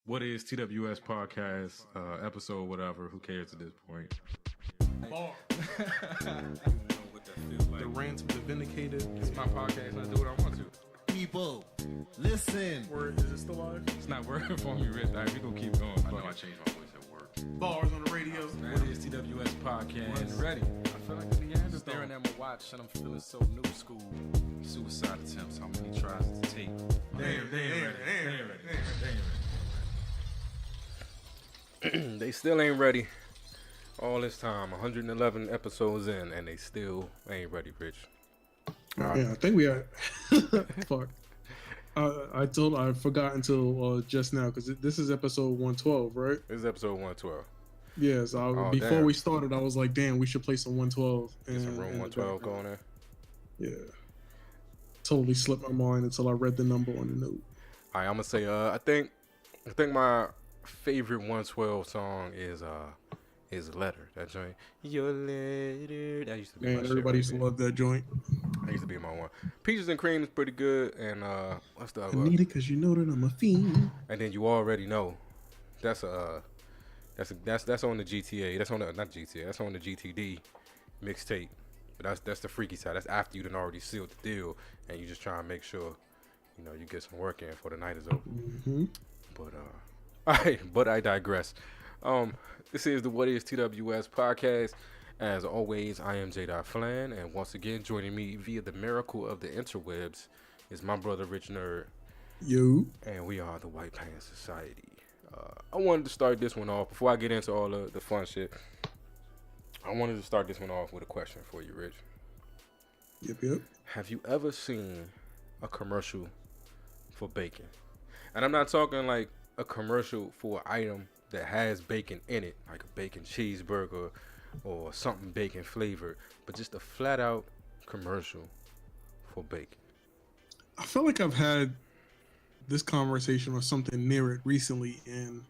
What is TWS podcast, episode, whatever, who cares at this point? Bar. Like. The rants of the vindicated. It's my podcast and I do what I want to. People, listen. Word, is it still live? It's not working for me, Rich. Right, we gonna keep going. I know I changed my voice at work. Bars on the radio. What is TWS podcast? Ready. I feel like the end Staring at my watch and I'm feeling so new school. Suicide attempts, how many tries to take? They still ain't ready. All this time, 111 episodes in, and they still ain't ready, Rich. Yeah, I think we are. Fuck. I forgot until just now because this is episode 112, right? This is episode 112. Yes. Before damn. we started, I was like, "Damn, we should play some 112." Get some room 112 going there. Yeah. Totally slipped my mind until I read the number on the note. All right, I'm gonna say, I think my favorite 112 song is Letter. That joint. Your letter. That used to be Man, my everybody used shit. to love that joint. That used to be my one. Peaches and Cream is pretty good, and what's the I other? need it because you know that I'm a fiend. And then You Already Know. That's on the GTA. That's on the not GTA. That's on the GTD mixtape. But that's the freaky side. That's after you done already sealed the deal, and you just trying to make sure, you get some work in before the night is over. Mm-hmm. But all right. But I digress. This is the whatisTWS podcast. As always, I am Flan, and once again, joining me via the miracle of the interwebs is my brother Rich Nerd, Yo. and we are the White Pants Society. I wanted to start this one off before I get into all the fun shit. I wanted to start this one off with a question for you, Rich. Yep. Have you ever seen a commercial for bacon? And I'm not talking like a commercial for an item that has bacon in it, like a bacon cheeseburger or something bacon flavored, but just a flat out commercial for bacon. I feel like I've had this conversation or something near it recently, and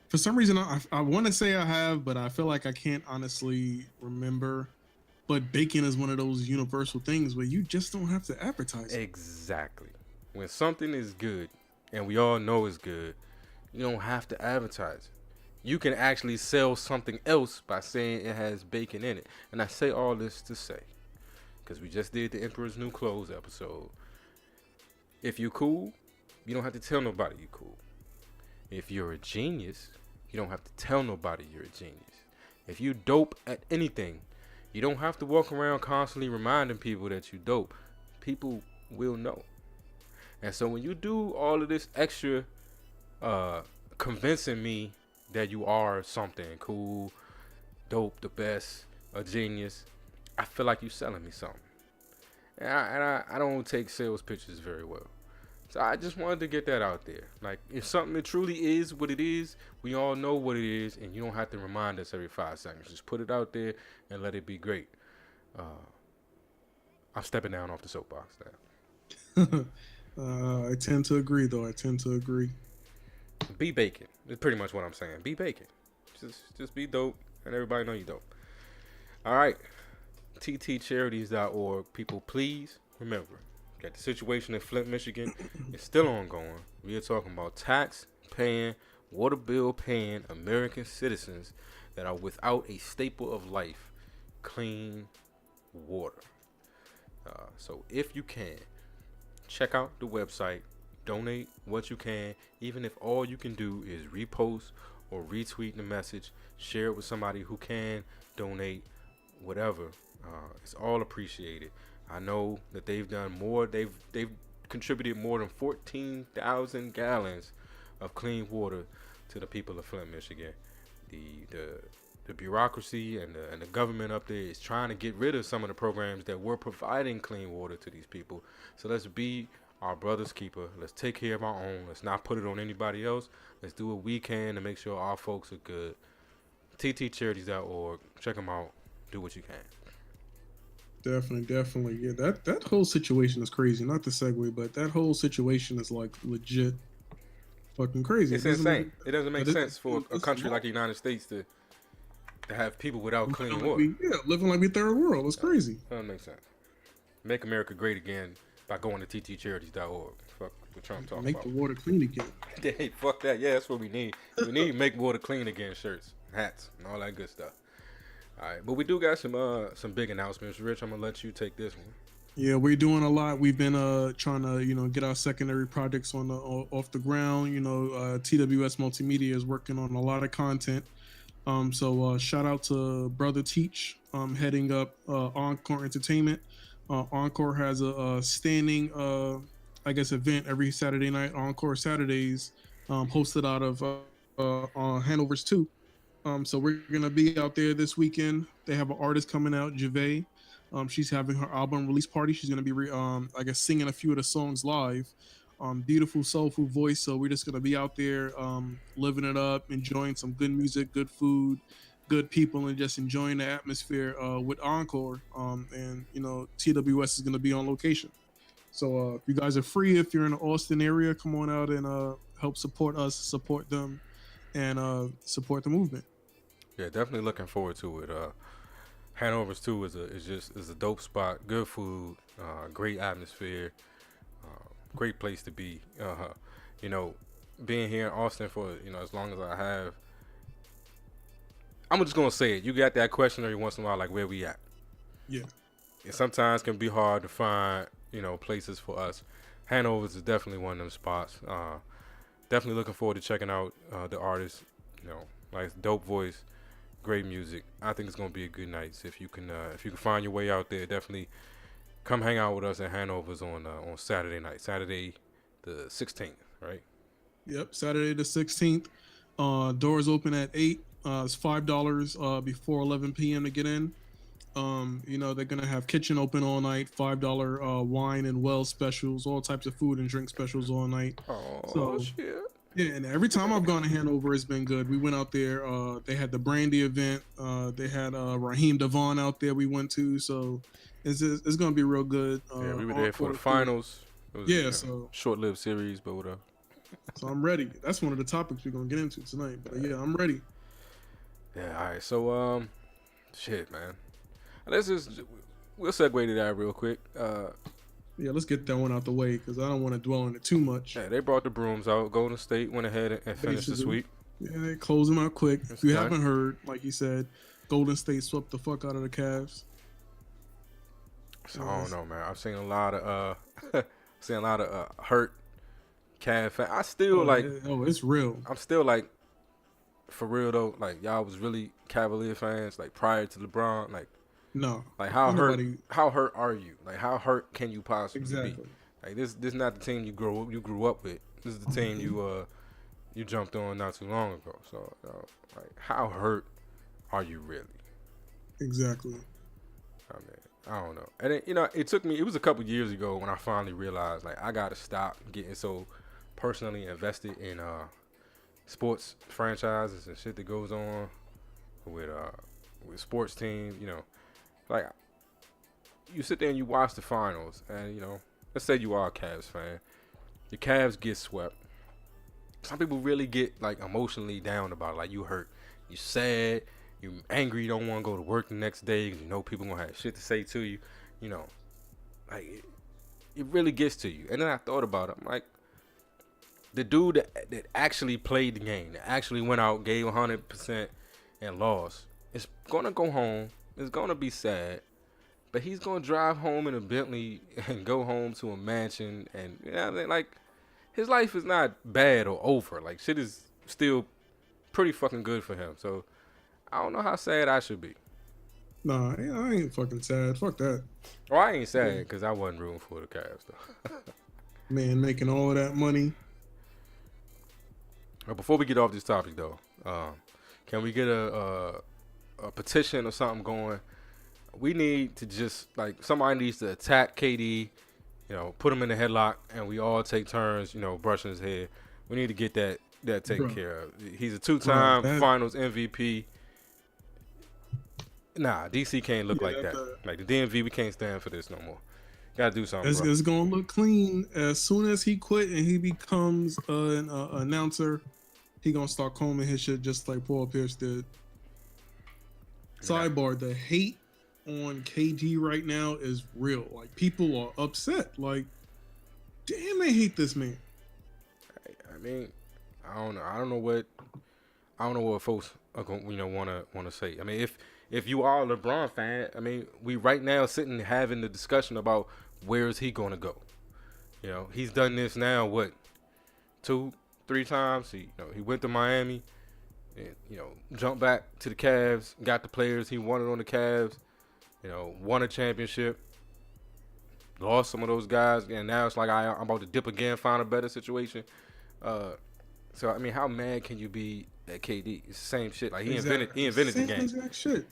for some reason I want to say I have, but I feel like I can't honestly remember. But bacon is one of those universal things where you just don't have to advertise it. Exactly. When something is good, and we all know it's good, you don't have to advertise it. You can actually sell something else by saying it has bacon in it. And I say all this to say, because we just did the Emperor's New Clothes episode. If you cool, you don't have to tell nobody you cool. If you're a genius, you don't have to tell nobody you're a genius. If you dope at anything, you don't have to walk around constantly reminding people that you dope. People will know. And so when you do all of this extra convincing me that you are something cool, dope, the best, a genius, I feel like you're selling me something. And I don't take sales pitches very well. So I just wanted to get that out there. Like, if something truly is what it is, we all know what it is, and you don't have to remind us every 5 seconds. Just put it out there and let it be great. I'm stepping down off the soapbox now. I tend to agree, though. I tend to agree. Be bacon. That's pretty much what I'm saying. Be bacon. Just be dope, and everybody know you dope. All right. ttcharities.org. People, please remember that the situation in Flint, Michigan is still ongoing. We are talking about tax-paying, water bill-paying American citizens that are without a staple of life, clean water. So if you can, check out the website. Donate what you can, even if all you can do is repost or retweet the message, share it with somebody who can donate, whatever. It's all appreciated. I know that they've done more. They've contributed more than 14,000 gallons of clean water to the people of Flint, Michigan. The bureaucracy and the government up there is trying to get rid of some of the programs that were providing clean water to these people. So let's be our brother's keeper. Let's take care of our own. Let's not put it on anybody else. Let's do what we can to make sure our folks are good. ttcharities.org. Check them out. Do what you can. Definitely. Yeah, that whole situation is crazy. Not the segue, but that whole situation is like legit fucking crazy. It's insane. It doesn't make sense for a country like the United States to have people without clean water. Living like we third world. It's crazy. That doesn't make sense. Make America great again by going to ttcharities.org. fuck what Trump talking Make about. the water clean again. Hey, fuck that. Yeah, that's what we need. We need make water clean again shirts, hats, and all that good stuff. All right, but we do got some big announcements. Rich, I'm gonna let you take this one. Yeah, we're doing a lot. We've been trying to get our secondary projects on the off the ground. TWS Multimedia is working on a lot of content. So shout out to Brother Teach heading up Encore Entertainment. Encore has a standing event every Saturday night. Encore Saturdays, hosted out of Hanover's 2. So we're gonna be out there this weekend. They have an artist coming out, Javay. She's having her album release party. She's gonna be singing a few of the songs live. Beautiful soulful voice. So we're just gonna be out there living it up, enjoying some good music, good food, good people, and just enjoying the atmosphere with Encore. And TWS is gonna be on location. So if you guys are free, if you're in the Austin area, come on out and help support us, support them, and support the movement. Yeah, definitely looking forward to it. Hanover's 2 is a dope spot. Good food, great atmosphere, great place to be. Being here in Austin for as long as I have, I'm just gonna say it. You got that question every once in a while, like where we at. Yeah. It sometimes can be hard to find places for us. Hanover's is definitely one of them spots. Definitely looking forward to checking out the artists. Like dope voice. Great music. I think it's gonna be a good night. So if you can find your way out there, definitely come hang out with us at Hanover's on Saturday night, Saturday the 16th, right? Yep, Saturday the 16th. Doors open at 8. It's $5 before 11 p.m. to get in. They're gonna have kitchen open all night, $5 wine and well specials, all types of food and drink specials all night. Oh shit. Yeah, and every time I've gone to Hanover, it's been good. We went out there. They had the Brandy event. They had Raheem Devon out there. We went to, so it's gonna be real good. Yeah, we were there for the finals. It was so short-lived series, but whatever. So I'm ready. That's one of the topics we're gonna get into tonight. But yeah, I'm ready. Yeah. All right. So shit, man. We'll segue to that real quick. Yeah, let's get that one out the way because I don't want to dwell on it too much. Yeah, they brought the brooms out. Golden State went ahead and finished the sweep. Yeah, they closed them out quick. It's If you done. haven't heard, like you said, Golden State swept the fuck out of the Cavs. So I don't know, man. I've seen a lot of hurt Cavs fans. I still it's real. I'm still like, for real though. Like y'all was really Cavalier fans like prior to LeBron. Like No. Like how Nobody- hurt? How hurt are you? Like how hurt can you possibly Exactly. be? Like this is not the team you grew up with. This is the team you jumped on not too long ago. So like how hurt are you really? Exactly. I mean, I don't know. And then, it took me. It was a couple years ago when I finally realized like I gotta stop getting so personally invested in sports franchises and shit that goes on with sports teams. Like, you sit there and you watch the finals, and, let's say you are a Cavs fan. The Cavs get swept. Some people really get, like, emotionally down about it. Like, you hurt. You sad. You angry. You don't want to go to work the next day because you know people going to have shit to say to you. Like, it really gets to you. And then I thought about it. I'm like, the dude that actually played the game, that actually went out, gave 100% and lost, is going to go home. It's going to be sad, but he's going to drive home in a Bentley and go home to a mansion. And, like, his life is not bad or over. Like, shit is still pretty fucking good for him. So, I don't know how sad I should be. Nah, I ain't fucking sad. Fuck that. Well, I ain't sad because I wasn't rooting for the Cavs, though. Man, making all of that money. Before we get off this topic, though, can we get a petition or something going? We need to just, like, somebody needs to attack KD, put him in the headlock, and we all take turns, brushing his head. We need to get that taken care of. He's a two-time Finals MVP. Nah, DC can't look like that. Like, the DMV, we can't stand for this no more. Gotta do something, bro. It's gonna look clean as soon as he quit and he becomes an announcer. He gonna start combing his shit just like Paul Pierce did. Sidebar: the hate on KD right now is real. Like, people are upset. Like, Damn, they hate this man. I mean, I don't know. I don't know what folks are going, want to say. I mean, if you are a LeBron fan, I mean, we right now sitting having the discussion about where is he going to go. You know, he's done this now. What, 2-3 times? He went to Miami, and jumped back to the Cavs, got the players he wanted on the Cavs. Won a championship. Lost some of those guys, and now it's like I'm about to dip again, find a better situation. So I mean, how mad can you be at KD? It's the same shit. Like he invented the game. Exact shit.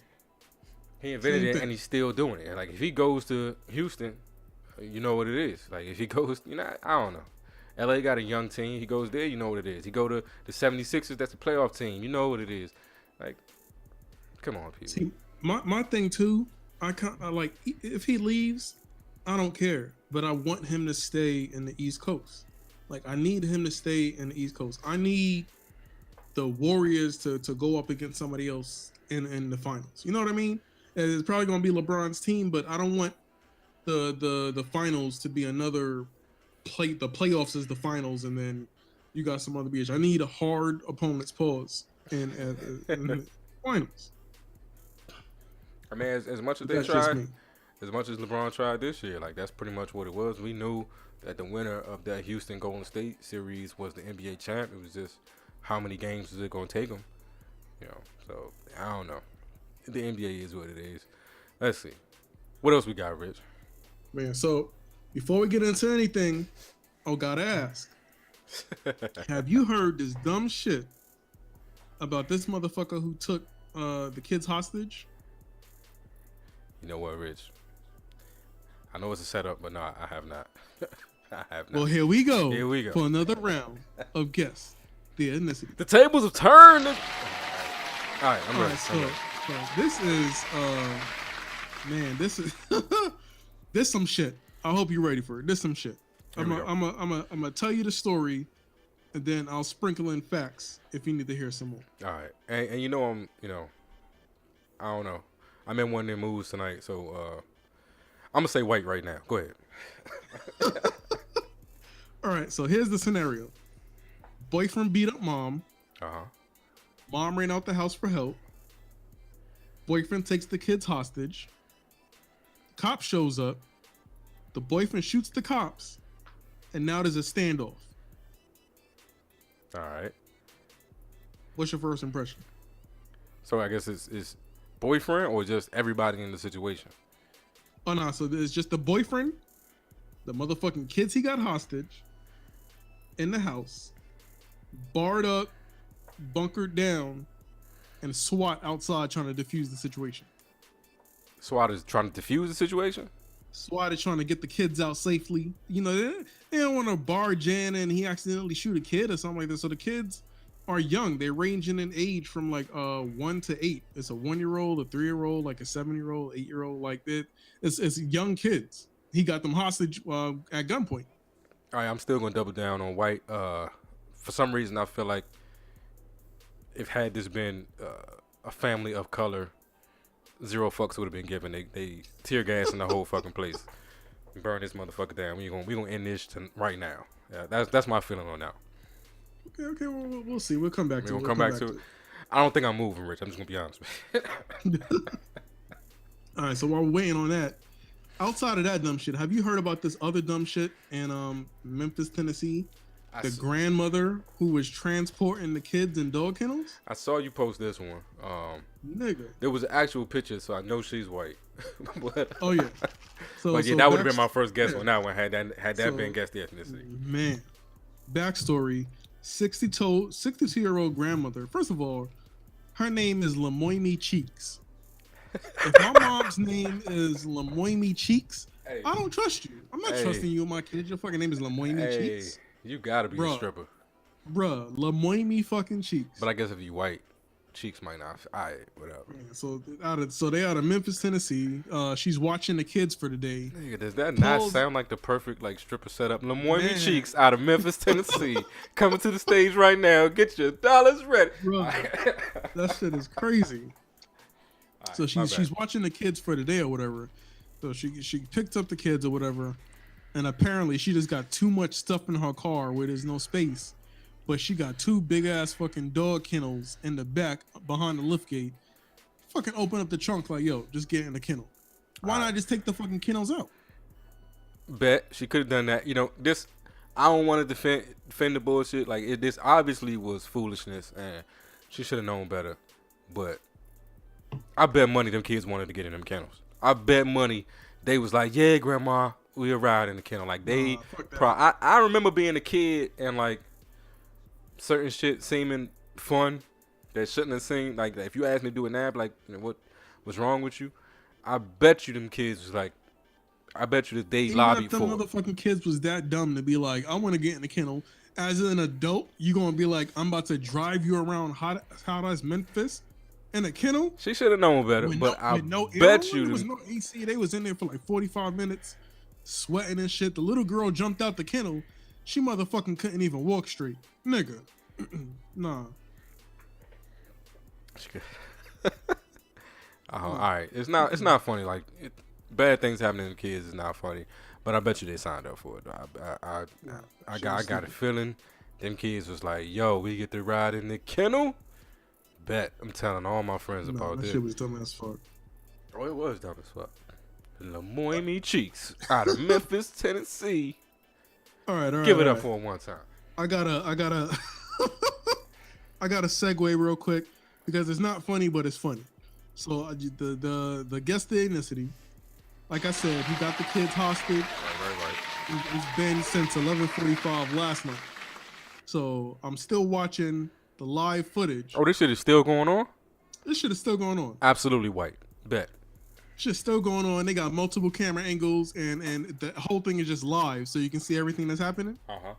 He invented it, and he's still doing it. And like if he goes to Houston, you know what it is. Like if he goes, I don't know. LA got a young team. He goes there, you know what it is. He go to the 76ers, that's a playoff team. You know what it is. Like, come on, people. See, my thing too. I like if he leaves, I don't care, but I want him to stay in the East Coast. Like I need him to stay in the East Coast. I need the Warriors to go up against somebody else in the finals. You know what I mean? And it's probably gonna be LeBron's team, but I don't want the finals to be another play. The playoffs is the finals, and then you got some other bitch. I need a hard opponent's pause in the finals. I mean, as much as they tried, as much as LeBron tried this year, like that's pretty much what it was. We knew that the winner of that Houston Golden State series was the NBA champ. It was just how many games is it going to take them? So I don't know. The NBA is what it is. Let's see. What else we got, Rich? Man, so before we get into anything, I gotta ask. Have you heard this dumb shit about this motherfucker who took the kids hostage? You know what, Rich? I know it's a setup, but no, I have not. I have not. Well, here we go. Here we go. For another round of Guess the Ethnicity. The tables have turned. All right, I'm ready. So this is, man, this is this some shit. I hope you're ready for it. This some shit. I'm gonna tell you the story, and then I'll sprinkle in facts if you need to hear some more. All right, and I don't know. I'm in one of their moods tonight, so I'm gonna say white right now. Go ahead. All right, so here's the scenario. Boyfriend beat up mom. Uh-huh. Mom ran out the house for help. Boyfriend takes the kids hostage. Cop shows up. The boyfriend shoots the cops. And now there's a standoff. All right. What's your first impression? So I guess it's boyfriend or just everybody in the situation? Oh, no, so there's just the boyfriend, the motherfucking kids he got hostage, in the house, barred up, bunkered down, and SWAT outside trying to defuse the situation. SWAT is trying to defuse the situation? SWAT is trying to get the kids out safely. They don't want to barge in and he accidentally shoot a kid or something like that. So the kids are young. They're ranging in age from like 1 to 8. It's a 1-year-old, a 3-year-old, like a 7-year-old, 8-year-old, like that. It's young kids. He got them hostage at gunpoint. All right, I'm still gonna double down on white. For some reason, I feel like if had this been a family of color, 0 fucks would have been given. They tear gas in the whole fucking place. Burn this motherfucker down. We gonna end this right now. Yeah, that's my feeling on that. Okay. Well, we'll see. We'll come back to it. We'll come back to it. I don't think I'm moving, Rich. I'm just gonna be honest with you. All right. So while we're waiting on that, outside of that dumb shit, have you heard about this other dumb shit in Memphis, Tennessee? The grandmother who was transporting the kids in dog kennels? I saw you post this one. Nigga. There was an actual picture, so I know she's white. Oh yeah. But yeah, that would have been my first guess on that one. Had that been guess the ethnicity. Man, backstory: 62-year-old grandmother. First of all, her name is Lamoimi Cheeks. If my mom's name is Lamoimi Cheeks, hey, I don't trust you. I'm not trusting you and my kids. Your fucking name is Lamoimi Cheeks. You gotta be a stripper. Bruh, Lamoimi fucking Cheeks. But I guess if you white, Cheeks might not. Alright, whatever. Yeah, so they out of Memphis, Tennessee. She's watching the kids for the day. Nigga, does that not sound like the perfect stripper setup? Lamoimi Cheeks out of Memphis, Tennessee, coming to the stage right now. Get your dollars ready. Bruh, that shit is crazy. Right, so she's watching the kids for the day or whatever. So she picked up the kids or whatever. and apparently she just got too much stuff in her car where there's no space. But she got 2 big ass fucking dog kennels in the back behind the lift gate. Fucking open up the trunk like, yo, just get in the kennel. Why not just take the fucking kennels out? Bet she could have done that. You know, this I don't want to defend the bullshit. Like this obviously was foolishness, and she should have known better. But I bet money them kids wanted to get in them kennels. I bet money they was like, yeah, grandma, we'll ride in the kennel. Like they, I remember being a kid and like certain shit seeming fun that shouldn't have seemed like that. If you asked me to do a nap, like what's wrong with you? I bet you them kids was like, I bet you that they lobbied for it. Them motherfucking kids was that dumb to be like, I want to get in the kennel. As an adult, you gonna be like, I'm about to drive you around hot as Memphis in a kennel. She should have known better, but I bet you there was no AC. They was in there for like 45 minutes, sweating and shit. The little girl jumped out the kennel. She motherfucking couldn't even walk straight, nigga. Nah. All right, it's not funny. Like bad things happening to kids is not funny, but I bet you they signed up for it. I got a feeling them kids was like, yo, we get to ride in the kennel. Bet I'm telling all my friends about that this. Shit was dumb as fuck. Oh, it was dumb as fuck. Lamoille Cheeks out of Memphis, Tennessee. All right. Give it up for one time. I gotta I gotta segue real quick because it's not funny, but it's funny. So the guest ethnicity, like I said, he got the kids hostage. Right. It's been since 11:45 last night. So I'm still watching the live footage. Oh, this shit is still going on? This shit is still going on. Absolutely white. Bet. Shit's still going on. They got multiple camera angles and the whole thing is just live so you can see everything that's happening. Uh-huh.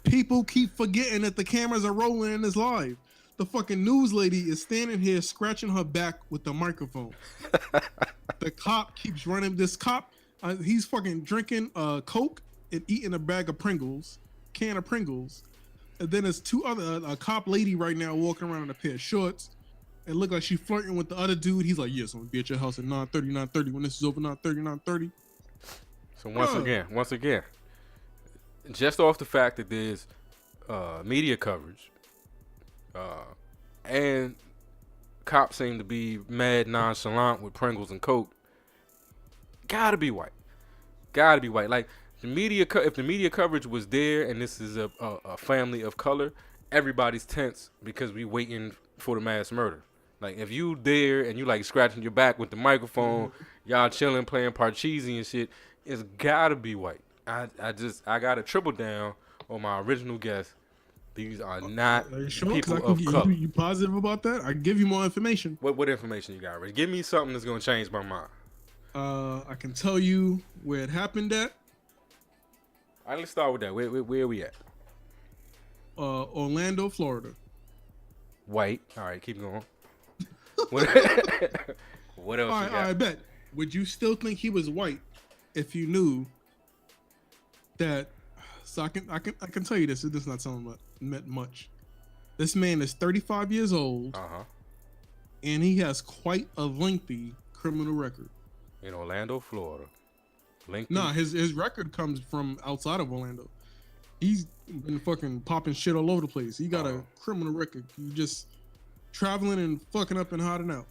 People keep forgetting that the cameras are rolling and it's live. The fucking news lady is standing here scratching her back with the microphone. The cop keeps running. This cop, he's fucking drinking Coke and eating a bag of Pringles, can of Pringles. And then there's a cop lady right now walking around in a pair of shorts. It look like she's flirting with the other dude. He's like, yes, I'm gonna be at your house at 9:30. When this is over, 9:30. So once again, just off the fact that there's media coverage, and cops seem to be mad nonchalant with Pringles and Coke, gotta be white. Like the media, if the media coverage was there, and this is a family of color, everybody's tense because we waiting for the mass murder. Like if you there and you like scratching your back with the microphone, y'all chilling playing Parcheesi and shit, it's gotta be white. I gotta triple down on my original guess. These are not people of color. You positive about that? I can give you more information. What information you got, Ray? Give me something that's gonna change my mind. I can tell you where it happened at. All right, let's start with that. Where are we at? Orlando, Florida. White. All right, keep going. What else? All right, I bet. Would you still think he was white if you knew that? So I can tell you this. This is not something that meant much. This man is 35 years old, and he has quite a lengthy criminal record. In Orlando, Florida. Lengthy? Nah, his record comes from outside of Orlando. He's been fucking popping shit all over the place. He got a criminal record. He just traveling and fucking up and hiding out.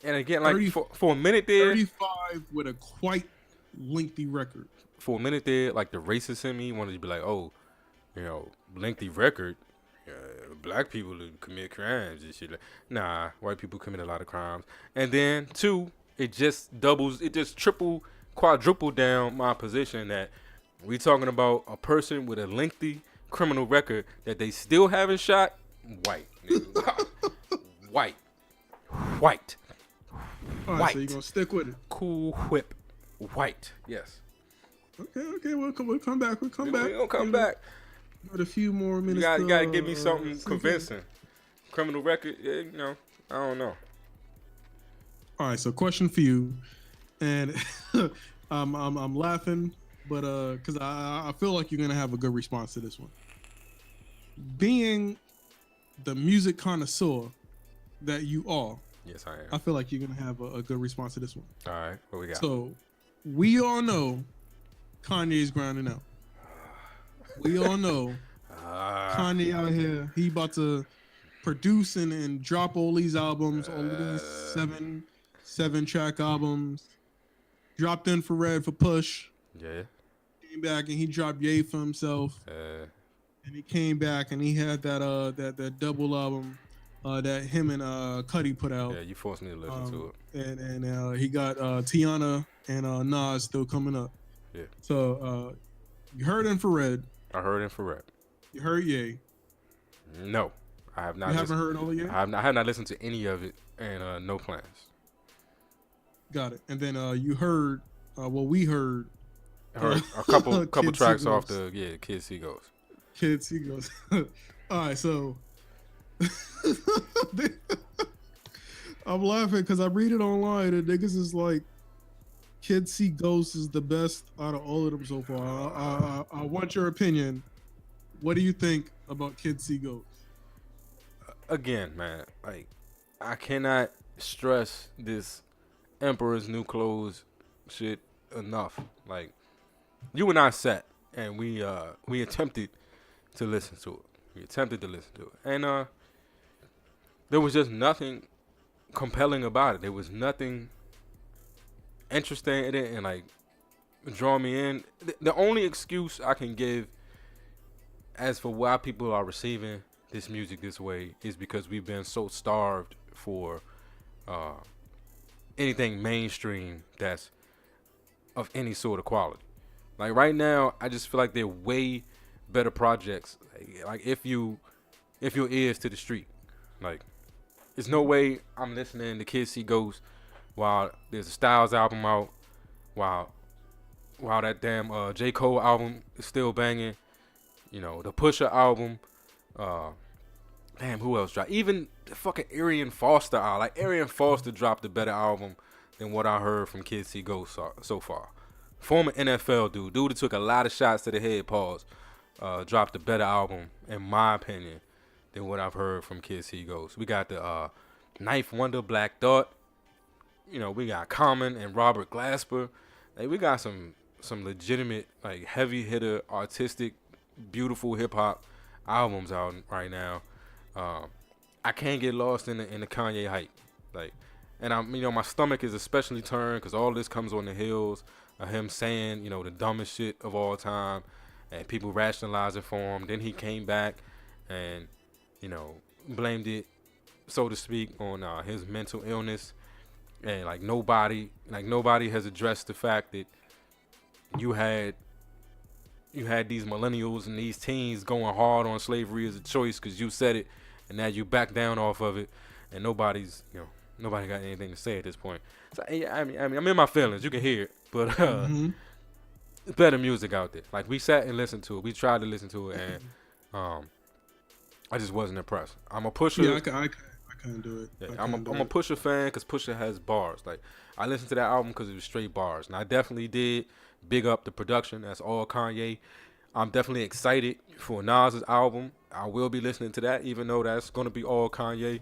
And again, like for a minute there, 35 with a quite lengthy record. For a minute there, like the racist in me wanted to be like, oh, you know, lengthy record. Black people commit crimes and shit. Nah, white people commit a lot of crimes. And then two, it just triple, quadruple down my position that we talking about a person with a lengthy criminal record that they still haven't shot. White. White. All right, so you're gonna stick with it. Cool Whip. White. Yes. Okay. We'll come back. We're gonna come back. Got a few more minutes. You gotta give me something convincing. Criminal record. Yeah, you know. I don't know. All right. So question for you, and I'm laughing, but because I feel like you're gonna have a good response to this one. Being the music connoisseur that you are. Yes, I am. I feel like you're gonna have a good response to this one. All right, what we got? So, we all know Kanye's grinding out. We all know Kanye out here. He about to produce and drop all these albums, all of these seven track albums. Dropped Infrared for Push. Yeah. Came back and he dropped Ye for himself. And he came back and he had that double album that him and Cuddy put out. Yeah, you forced me to listen to it. And he got Tiana and Nas still coming up. Yeah. So you heard Infrared. I heard Infrared. You heard Ye. No, I have not. You haven't heard all of Ye? I have not listened to any of it, and no plans. Got it. And then you heard we heard. I heard a couple Kid tracks Seagulls. off the Kid Seagulls. Kid Seagulls. All right, so I'm laughing because I read it online and niggas is like, Kid See Ghost is the best out of all of them so far. I want your opinion. What do you think about Kid See Ghost? Again, man, like I cannot stress this Emperor's New Clothes shit enough. Like you and I sat and we attempted to listen to it. And there was just nothing compelling about it. There was nothing interesting in it and like draw me in. The only excuse I can give as for why people are receiving this music this way is because we've been so starved for anything mainstream that's of any sort of quality. Like right now, I just feel like they're way better projects. Like if your ears to the street, like there's no way I'm listening to Kid See Ghost while there's a Styles album out, while that damn J. Cole album is still banging, you know, the Pusha album, damn, who else dropped? Even the fucking Arian Foster album. Like Arian Foster dropped a better album than what I heard from Kid See Ghost so far. Former NFL dude that took a lot of shots to the head, dropped a better album, in my opinion, than what I've heard from Kid See Ghost. We got the Knife Wonder, Black Thought. You know, we got Common and Robert Glasper. Like, we got some legitimate, like, heavy hitter, artistic, beautiful hip hop albums out right now. I can't get lost in the Kanye hype. Like, and my stomach is especially turned because all this comes on the heels of him saying, you know, the dumbest shit of all time, and people rationalizing for him. Then he came back and, you know, blamed it, so to speak, on his mental illness. And like nobody has addressed the fact that you had these millennials and these teens going hard on slavery as a choice because you said it, and now you back down off of it, and nobody got anything to say at this point. So I mean, I'm in my feelings. You can hear it, but better music out there. Like we sat and listened to it. We tried to listen to it, and I just wasn't impressed. I'm a Pusha. Yeah, I couldn't do it. Yeah, I'm a Pusha fan because Pusha has bars. Like I listened to that album because it was straight bars, and I definitely did big up the production. That's all Kanye. I'm definitely excited for Nas's album. I will be listening to that, even though that's gonna be all Kanye.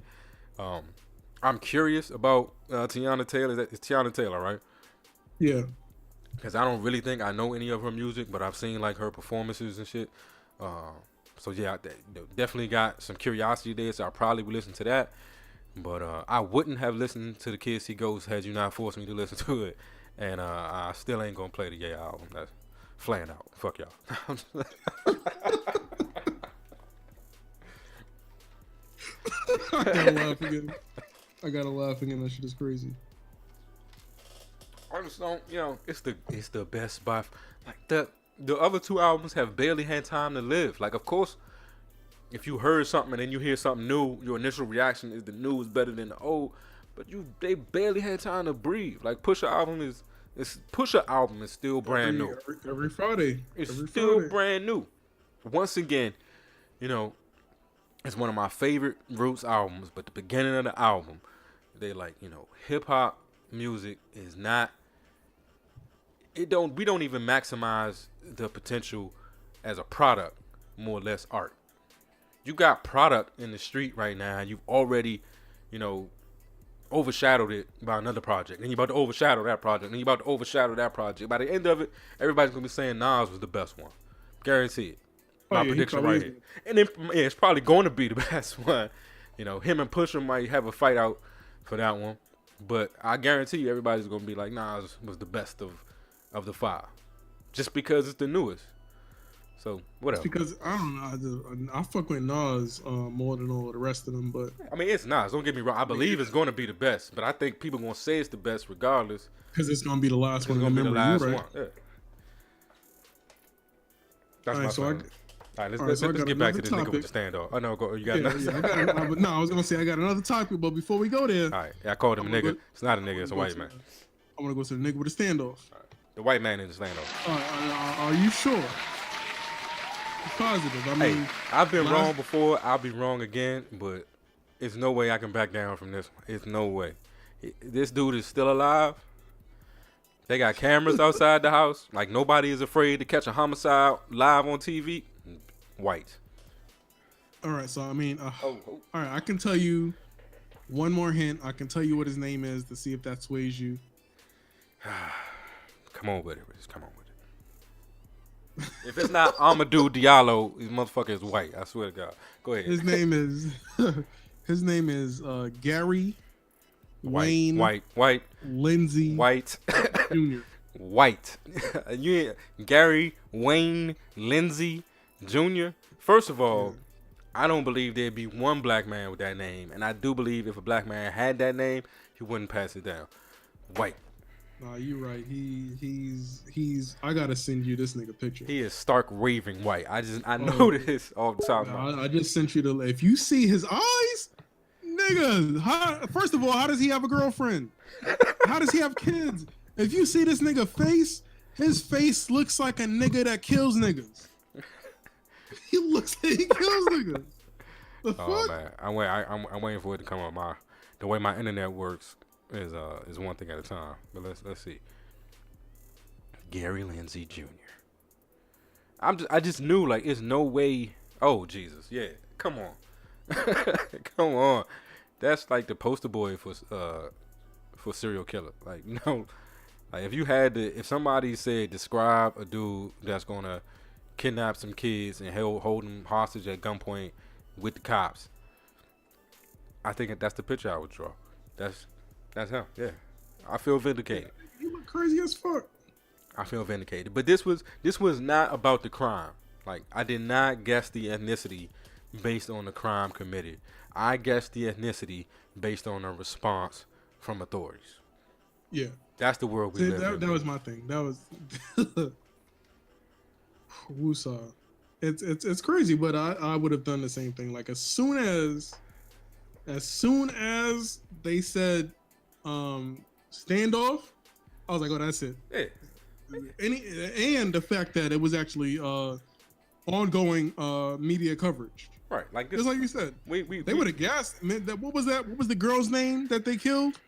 I'm curious about Tiana Taylor. It's Tiana Taylor, right? Yeah. Because I don't really think I know any of her music, but I've seen like her performances and shit. So yeah, I definitely got some curiosity there. So I'll probably will listen to that. But I wouldn't have listened to the Kid See Ghost had you not forced me to listen to it. And I still ain't gonna play the Ye album. That's Flan out. Fuck y'all. I gotta laugh again. That shit is crazy. I just don't, it's the best by, like the other two albums have barely had time to live. Like, of course, if you heard something and then you hear something new, your initial reaction is the new is better than the old. But they barely had time to breathe. Like Pusha album is still brand new. Every Friday. It's still brand new. Once again, it's one of my favorite Roots albums. But the beginning of the album, they hip hop music is not. We don't even maximize the potential as a product, more or less art. You got product in the street right now. You've already, overshadowed it by another project. And you about to overshadow that project. And you about to overshadow that project. By the end of it, everybody's going to be saying Nas was the best one. Guarantee it. My prediction right here. And then it's probably going to be the best one. You know, him and Pusha might have a fight out for that one. But I guarantee you everybody's going to be like, Nas was the best of the 5. Just because it's the newest. So, whatever. It's because, I don't know, I fuck with Nas more than all the rest of them, but... I mean, it's Nas. Don't get me wrong. I believe it's going to be the best. But I think people going to say it's the best regardless. Because it's going to be the last one. It's going to be the last right? one. Yeah. That's my so all right, let's get back to this nigga with the standoff. Oh, no, go. You got nothing. No, I was going to say I got another topic, but before we go there... All right, I called him a nigga. It's not a nigga. It's a white man. I want to go to the nigga with the standoff. Right. The white man in the standoff. Are you sure? Positive. I mean, hey, I've been wrong before. I'll be wrong again, but it's no way I can back down from this one. It's no way. This dude is still alive. They got cameras outside the house. Like, nobody is afraid to catch a homicide live on TV. White. All right, so I mean, all right, I can tell you one more hint. I can tell you what his name is to see if that sways you. Come on with it, Rich. Come on with it. If it's not Amadou Diallo, this motherfucker is white. I swear to God. Go ahead. His name is Gary Wayne White Lindsay White Jr. White. Gary Wayne Lindsay Jr. First of all, I don't believe there'd be one black man with that name, and I do believe if a black man had that name, he wouldn't pass it down. White. Nah, you right. He's. I gotta send you this nigga picture. He is stark raving white. I know this all the time. I just sent you the. If you see his eyes, nigga. First of all, how does he have a girlfriend? How does he have kids? If you see this nigga face, his face looks like a nigga that kills niggas. He looks like he kills niggas. The fuck? Man, I'm waiting for it to come on. The way my internet works is one thing at a time. But let's see. Gary Lindsay Jr. I just knew, like, it's no way. Oh Jesus, yeah, come on, come on. That's like the poster boy for serial killer. Like, no, like if somebody said describe a dude that's gonna kidnap some kids and hold them hostage at gunpoint with the cops, I think that's the picture I would draw. That's him. Yeah, I feel vindicated. You look crazy as fuck. I feel vindicated. But this was not about the crime. Like, I did not guess the ethnicity based on the crime committed. I guessed the ethnicity based on a response from authorities. Yeah, that's the world we live in. That was my thing. That was woosah. It's crazy, but I would have done the same thing. Like, as soon as they said standoff, I was like, oh, that's it. Yeah. And the fact that it was actually ongoing media coverage. Right, like this. Just like you said, they would have guessed. What was the girl's name that they killed?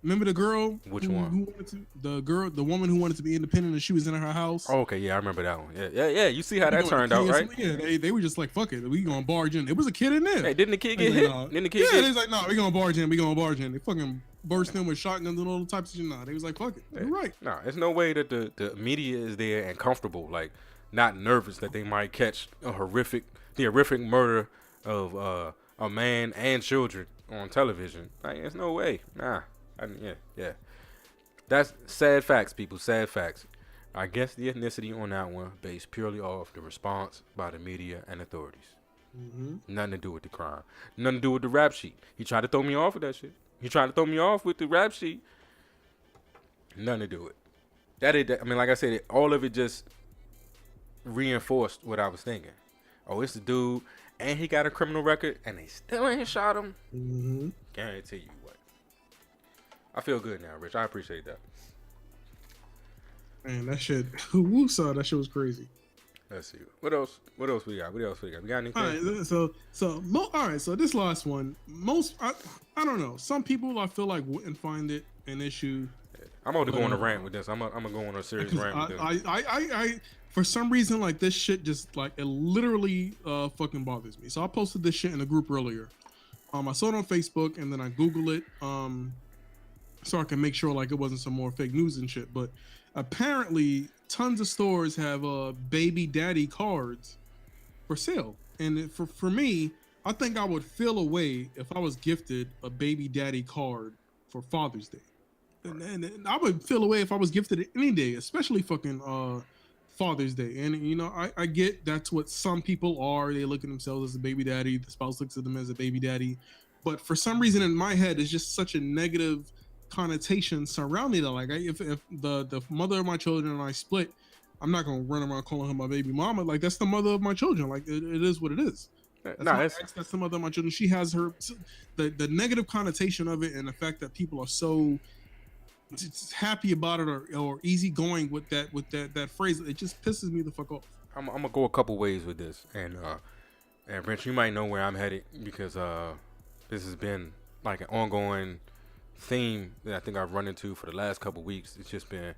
Remember the girl? Which one? The woman who wanted to be independent, and she was in her house. Oh, okay, yeah, I remember that one. Yeah. You see how that turned out, right? Yeah, they were just like, fuck it, we gonna barge in. It was a kid in there. Hey, didn't the kid get hit? Didn't the kid get hit? They was like, no, we gonna barge in. They fucking burst in with shotguns and all types of shit. Nah, they was like, fuck it. You're right. Nah, there's no way that the media is there and comfortable, like, not nervous that they might catch the horrific murder of a man and children on television. Like, there's no way. Nah. Yeah. That's sad facts, people. Sad facts. I guess the ethnicity on that one based purely off the response by the media and authorities. Mm-hmm. Nothing to do with the crime. Nothing to do with the rap sheet. He tried to throw me off with that shit. He tried to throw me off with the rap sheet. Nothing to do with it. I mean, like I said, all of it just reinforced what I was thinking. Oh, it's the dude, and he got a criminal record, and they still ain't shot him. Mm-hmm. Guarantee you what. I feel good now, Rich. I appreciate that. Man, that shit. Who saw that shit was crazy. Let's see. What else we got? We got anything? All right. All right. So this last one, I don't know. Some people I feel like wouldn't find it an issue. I'm about to go on a rant with this. I'm gonna go on a serious rant with this. I for some reason, like, this shit just, like, it literally fucking bothers me. So I posted this shit in the group earlier. I saw it on Facebook, and then I Googled it, so I can make sure like it wasn't some more fake news and shit. But apparently, tons of stores have baby daddy cards for sale, and for me, I think I would feel a way if I was gifted a baby daddy card for Father's Day, and I would feel a way if I was gifted it any day, especially fucking Father's Day. And you know, I get that's what some people are. They look at themselves as a baby daddy. The spouse looks at them as a baby daddy. But for some reason in my head, it's just such a negative connotation surrounding it. Like if the mother of my children and I split, I'm not gonna run around calling her my baby mama. Like that's the mother of my children. Like it is what it is. That's my ex, that's the mother of my children. She has her the negative connotation of it, and the fact that people are so happy about it or easygoing with that phrase. It just pisses me the fuck off. I'm gonna go a couple ways with this, and Rich, you might know where I'm headed because this has been like an ongoing theme that I think I've run into for the last couple weeks. It's been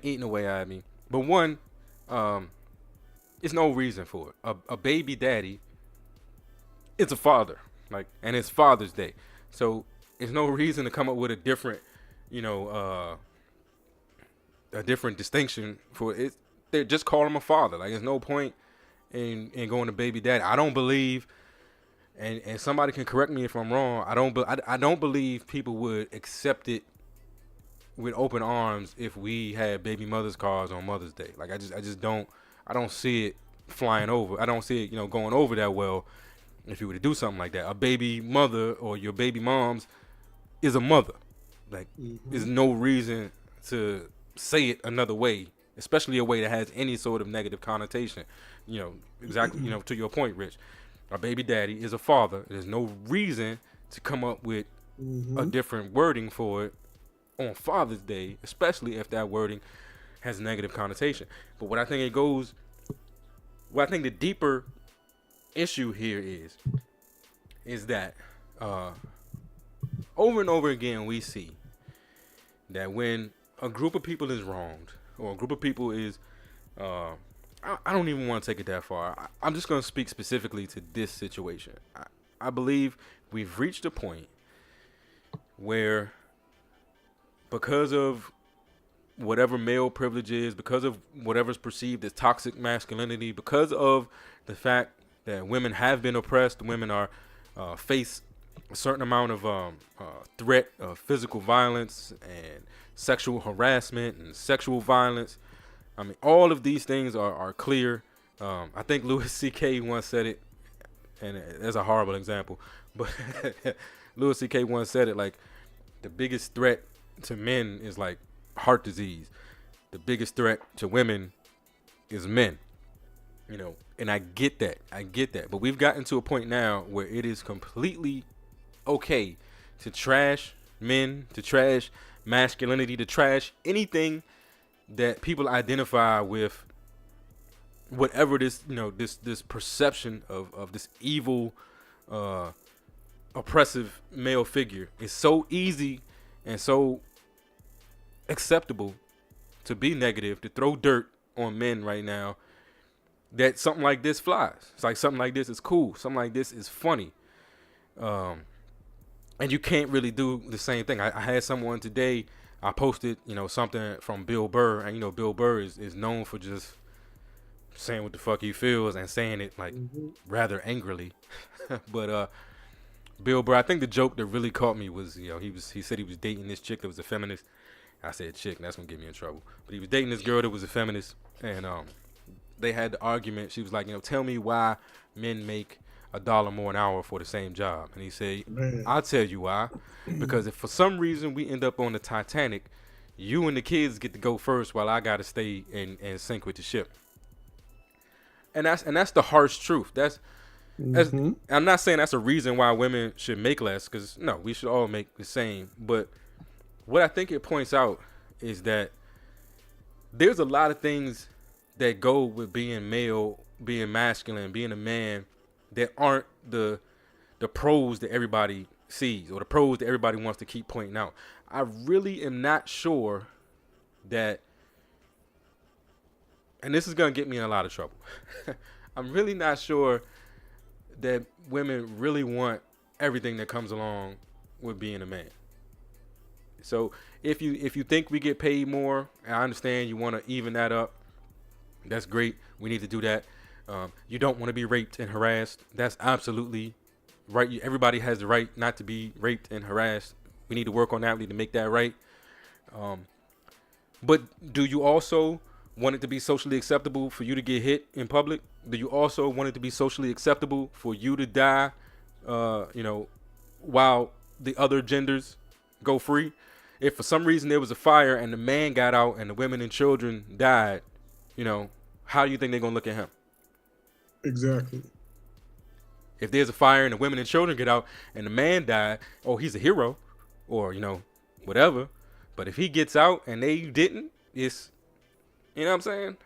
eating away at me. But one, it's no reason for it. A baby daddy, it's a father, like, and it's Father's Day, so there's no reason to come up with a different, a different distinction for it. They just call him a father. Like, there's no point in going to baby daddy. I don't believe, and somebody can correct me if I'm wrong. I don't believe people would accept it with open arms if we had baby mothers cards on Mother's Day. Like, I just don't see it flying over. I don't see it, going over that well if you were to do something like that. A baby mother or your baby mom's is a mother. Like, there's no reason to say it another way, especially a way that has any sort of negative connotation. Exactly, to your point, Rich. A baby daddy is a father. There's no reason to come up with a different wording for it on Father's Day, especially if that wording has a negative connotation. But what I think the deeper issue here is that over and over again we see that when a group of people is wronged or a group of people is I don't even want to take it that far. I'm just going to speak specifically to this situation. I believe we've reached a point where, because of whatever male privilege is, because of whatever's perceived as toxic masculinity, because of the fact that women have been oppressed, women are face a certain amount of threat of physical violence and sexual harassment and sexual violence. I mean, all of these things are clear. I think Louis C.K. once said it, and that's a horrible example, but Louis C.K. once said it like, the biggest threat to men is like heart disease. The biggest threat to women is men. And I get that. But we've gotten to a point now where it is completely okay to trash men, to trash masculinity, to trash anything that people identify with, whatever this, this perception of this evil, oppressive male figure. Is so easy and so acceptable to be negative, to throw dirt on men right now, that something like this flies. It's like something like this is cool. Something like this is funny. And you can't really do the same thing. I had someone today, I posted, something from Bill Burr, and Bill Burr is known for just saying what the fuck he feels and saying it like rather angrily. But Bill Burr, I think the joke that really caught me was, he said he was dating this chick that was a feminist. I said chick, and that's gonna get me in trouble. But he was dating this girl that was a feminist, and they had the argument. She was like, tell me why men make $1 more an hour for the same job. And he said, I'll tell you why. Because if for some reason we end up on the Titanic, you and the kids get to go first while I gotta stay and sink with the ship. And that's the harsh truth. That's I'm not saying that's a reason why women should make less, because no, we should all make the same. But what I think it points out is that there's a lot of things that go with being male, being masculine, being a man, that aren't the pros that everybody sees or the pros that everybody wants to keep pointing out. I really am not sure that, and this is going to get me in a lot of trouble. I'm really not sure that women really want everything that comes along with being a man. So if you think we get paid more, I understand you want to even that up. That's great. We need to do that. You don't want to be raped and harassed. That's absolutely right. Everybody has the right not to be raped and harassed. We need to work on that. We need to make that right. But do you also want it to be socially acceptable for you to get hit in public? Do you also want it to be socially acceptable for you to die, while the other genders go free? If for some reason there was a fire and the man got out and the women and children died, how do you think they're going to look at him? Exactly. If there's a fire and the women and children get out and the man died, oh, he's a hero or, whatever. But if he gets out and they didn't, it's, you know what I'm saying?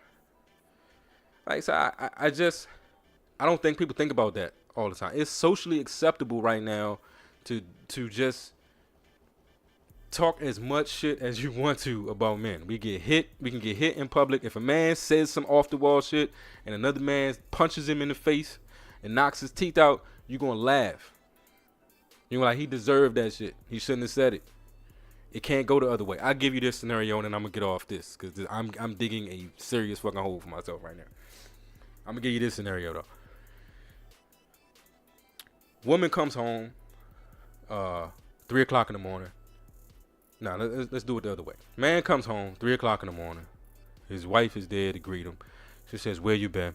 Like, so I don't think people think about that all the time. It's socially acceptable right now to just talk as much shit as you want to about men. We can get hit in public. If a man says some off the wall shit and another man punches him in the face and knocks his teeth out, you're gonna laugh. You're like, he deserved that shit. He shouldn't have said it. It can't go the other way. I'll give you this scenario and then I'm gonna get off this because I'm digging a serious fucking hole for myself right now. I'm gonna give you this scenario though. Woman comes home 3 o'clock in the morning. Now, let's do it the other way. Man comes home 3 o'clock in the morning. His wife is there to greet him. She says, where you been?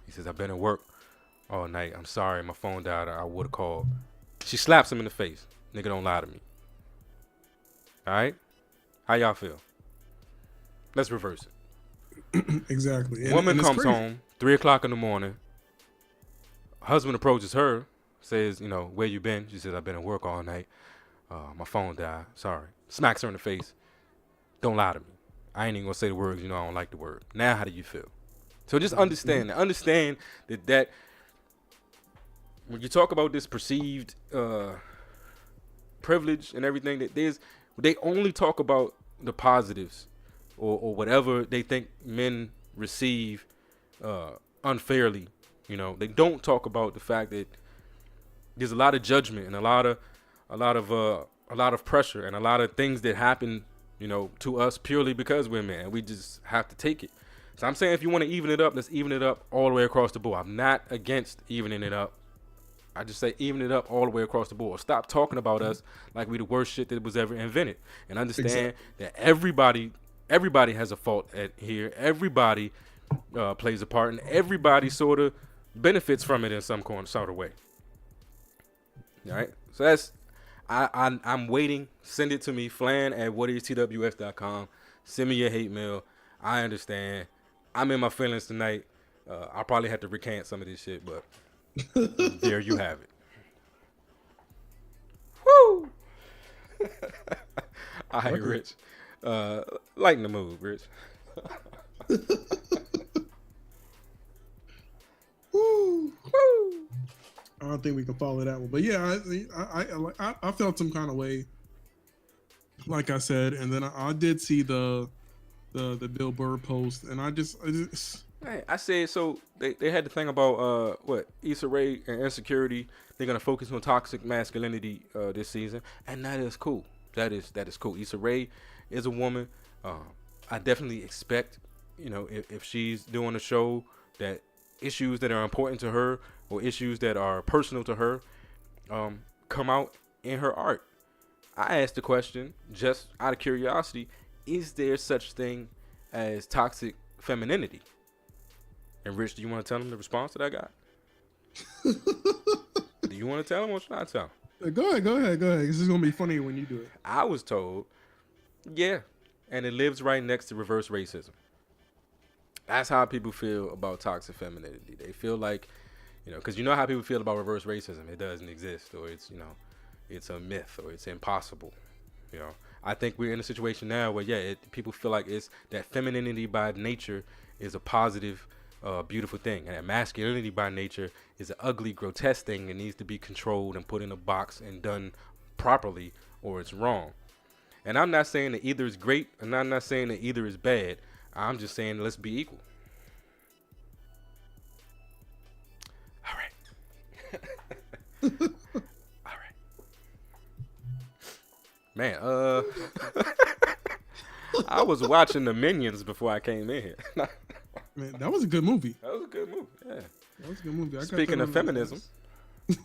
He says, I've been at work all night. I'm sorry, my phone died. I would have called. She slaps him in the face. Nigga, don't lie to me. All right? How y'all feel? Let's reverse it. Exactly. Woman comes home 3 o'clock in the morning. Husband approaches her, says, where you been? She says, I've been at work all night. My phone died. Sorry. Smacks her in the face. Don't lie to me. I ain't even gonna say the words. I don't like the word. Now, how do you feel? So just understand that. Understand that when you talk about this perceived privilege and everything, that they only talk about the positives or whatever they think men receive unfairly. They don't talk about the fact that there's a lot of judgment and a lot of pressure and a lot of things that happen, to us purely because we're men. We just have to take it. So I'm saying if you want to even it up, let's even it up all the way across the board. I'm not against evening it up. I just say even it up all the way across the board. Stop talking about us like we the worst shit that was ever invented. And understand that everybody has a fault here. Everybody plays a part, and everybody sort of benefits from it in some sort of way. All right? So that's... I'm waiting. Send it to me, Flan at whatisTWS.com. Send me your hate mail. I understand. I'm in my feelings tonight. I'll probably have to recant some of this shit, but there you have it. Woo! All right, Rich. Lighten the mood, Rich. Woo! I don't think we can follow that one, but yeah, I felt some kind of way, like I said, and then I did see the Bill Burr post, and I just Hey, I said so. They had the thing about Issa Rae and insecurity. They're gonna focus on toxic masculinity this season, and that is cool. That is cool. Issa Rae is a woman. I definitely expect, if she's doing a show, that issues that are important to her or issues that are personal to her come out in her art. I asked the question just out of curiosity: is there such thing as toxic femininity? And Rich, do you want to tell him the response that I got? Do you want to tell him or should I tell him? Go ahead. This is gonna be funny when you do it. I was told, yeah, and it lives right next to reverse racism. That's how people feel about toxic femininity. They feel like, because you know how people feel about reverse racism. It doesn't exist, or it's, it's a myth, or it's impossible. I think we're in a situation now where, people feel like it's that femininity by nature is a positive, beautiful thing, and that masculinity by nature is an ugly, grotesque thing that needs to be controlled and put in a box and done properly, or it's wrong. And I'm not saying that either is great, and I'm not saying that either is bad. I'm just saying let's be equal. All Man, I was watching the Minions before I came in here. Man, that was a good movie. That was a good movie. Yeah. That was a good movie. I got Speaking that of on the feminism. list.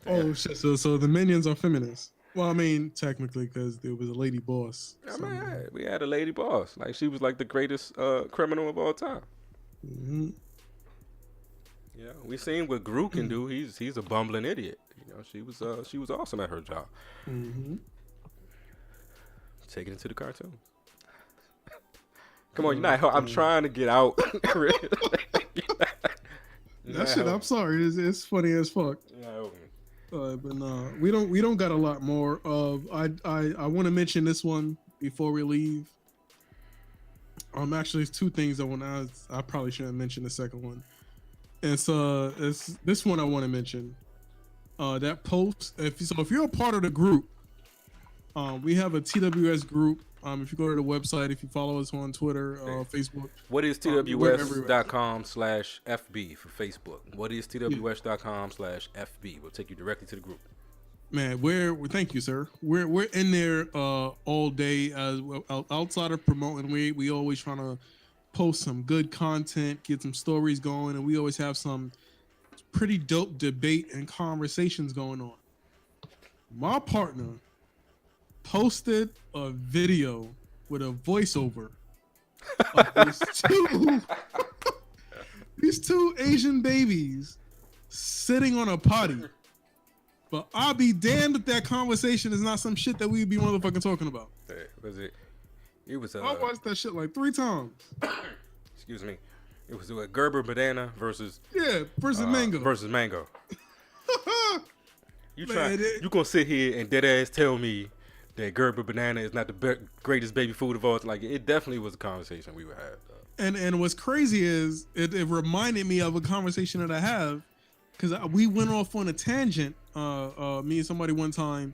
Oh shit! So the Minions are feminists. Well, I mean, technically, because there was a lady boss. I mean, hey, we had a lady boss. Like she was like the greatest criminal of all time. Mm-hmm. Yeah, we seen what Gru can do. He's a bumbling idiot. You know, she was awesome at her job. Mm-hmm. Take it into the cartoon. Come on, you're not. I'm trying to get out. That shit. I'm sorry. It's funny as fuck. But no, we don't got a lot more. I want to mention this one before we leave. Actually, it's two things I probably shouldn't mention the second one. It's this one I want to mention. That post. If you're a part of the group, we have a TWS group. If you go to the website, if you follow us on Twitter, Facebook. whatisTWS.com/FB for Facebook. whatisTWS.com/FB will take you directly to the group. Man, thank you, sir. We're in there all day as outside of promoting. We always trying to post some good content, get some stories going, and we always have some pretty dope debate and conversations going on. My partner posted a video with a voiceover of these two Asian babies sitting on a potty. But I'll be damned if that conversation is not some shit that we'd be motherfucking talking about. Was it? It was. I watched that shit like 3 times. Excuse me. It was a Gerber banana versus mango. Versus mango. You gonna sit here and dead ass tell me that Gerber banana is not the greatest baby food of all time? Like, it definitely was a conversation we would have. And what's crazy is it reminded me of a conversation that I have because we went off on a tangent. Me and somebody one time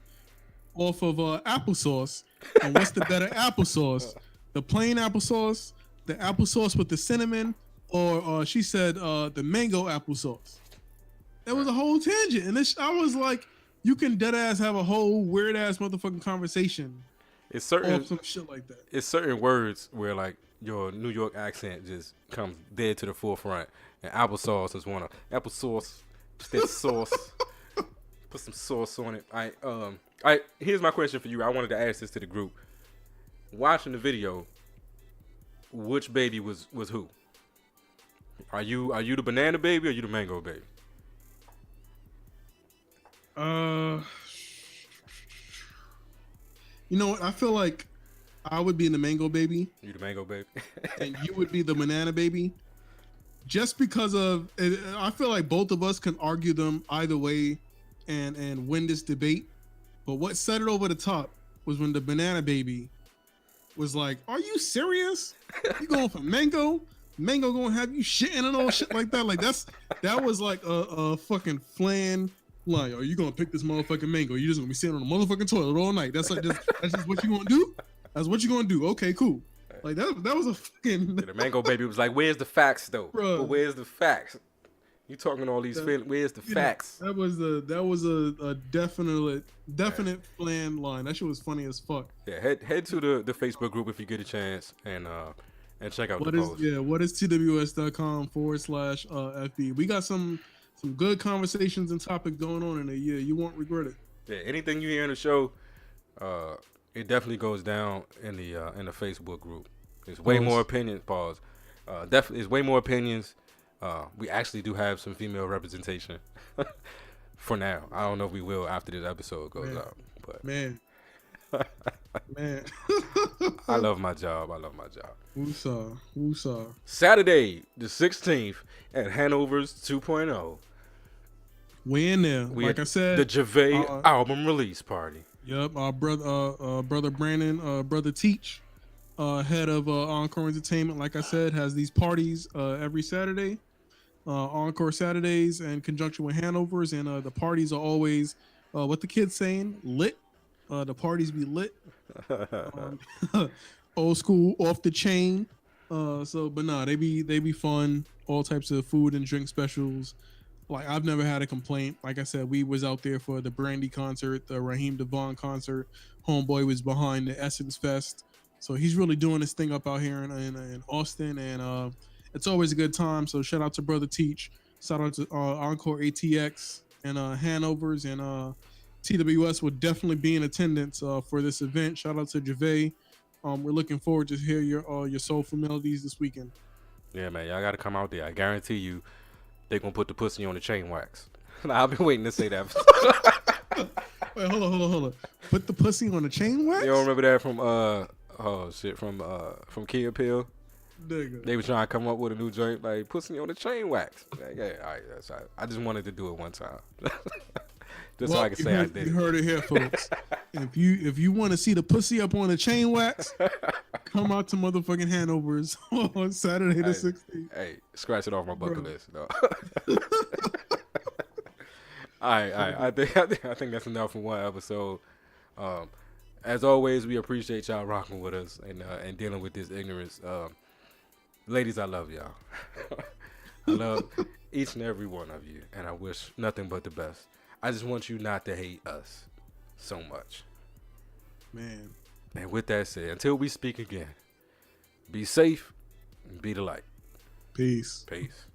off of applesauce. And what's the better applesauce? The plain applesauce, the applesauce with the cinnamon, or she said the mango applesauce. It was a whole tangent, and I was like, you can dead ass have a whole weird ass motherfucking conversation. It's certain some shit like that. It's certain words where like your New York accent just comes dead to the forefront, and applesauce is one of applesauce. That sauce. Put some sauce on it. Here's my question for you. I wanted to ask this to the group. Watching the video, which baby was who? Are you the banana baby or you the mango baby? You know what? I feel like I would be the mango baby. You the mango baby? And you would be the banana baby. Just because I feel like both of us can argue them either way and win this debate. But what set it over the top was when the banana baby was like, "Are you serious? You going for mango? Mango gonna have you shitting and all shit like that?" Like that was like a fucking Flan line. "Are you gonna pick this motherfucking mango? You just gonna be sitting on the motherfucking toilet all night? That's just what you gonna do? That's what you gonna do? Okay, cool." Like that was a fucking. The mango baby was like, "Where's the facts though? Bruh. But where's the facts? You talking all these feelings? Where's the facts?" That was a definite Flan line. That shit was funny as fuck. Yeah, head to the Facebook group if you get a chance and check out the post. whatisTWS.com/FB. We got some good conversations and topics going on in there. Yeah, you won't regret it. Yeah, anything you hear in the show, it definitely goes down in the Facebook group. There's way more opinions. Definitely, there's way more opinions. We actually do have some female representation for now. I don't know if we will after this episode goes out. But man. I love my job. Woosah. Saturday, the 16th at Hanover's 2.0. We in there. Like I said, the Gervais album release party. Yep, our brother Brandon, brother Teach, head of Encore Entertainment, like I said, has these parties every Saturday, Encore Saturdays, in conjunction with Hanover's, and the parties are always what the kids saying, lit. The parties be lit, old school, off the chain. But nah, they be fun. All types of food and drink specials, Like I've never had a complaint. Like I said, we was out there for the Brandy concert, the Raheem Devon concert. Homeboy was behind the Essence Fest, so he's really doing his thing up out here in Austin, and it's always a good time. So shout out to Brother Teach, shout out to Encore ATX and Hanovers, and TWS will definitely be in attendance for this event. Shout out to Javay. We're looking forward to hear your soulful melodies this weekend. Yeah, man, y'all gotta come out there. I guarantee you, they gonna put the pussy on the chain wax. I've been waiting to say that. Wait, hold on. Put the pussy on the chain wax? You don't remember that from Key Appeal? Nigga. They was trying to come up with a new joint like pussy on the chain wax. Like, yeah, all right, that's all right. I just wanted to do it one time. Just so I can say I did. You heard it here, folks. If you want to see the pussy up on the chain wax, come out to motherfucking Hanovers on Saturday the 16th. Hey, scratch it off my bucket list. No. All right. I think that's enough for one episode. As always, we appreciate y'all rocking with us and dealing with this ignorance. Ladies, I love y'all. I love each and every one of you, and I wish nothing but the best. I just want you not to hate us so much. Man. And with that said, until we speak again, be safe and be the light. Peace. Peace.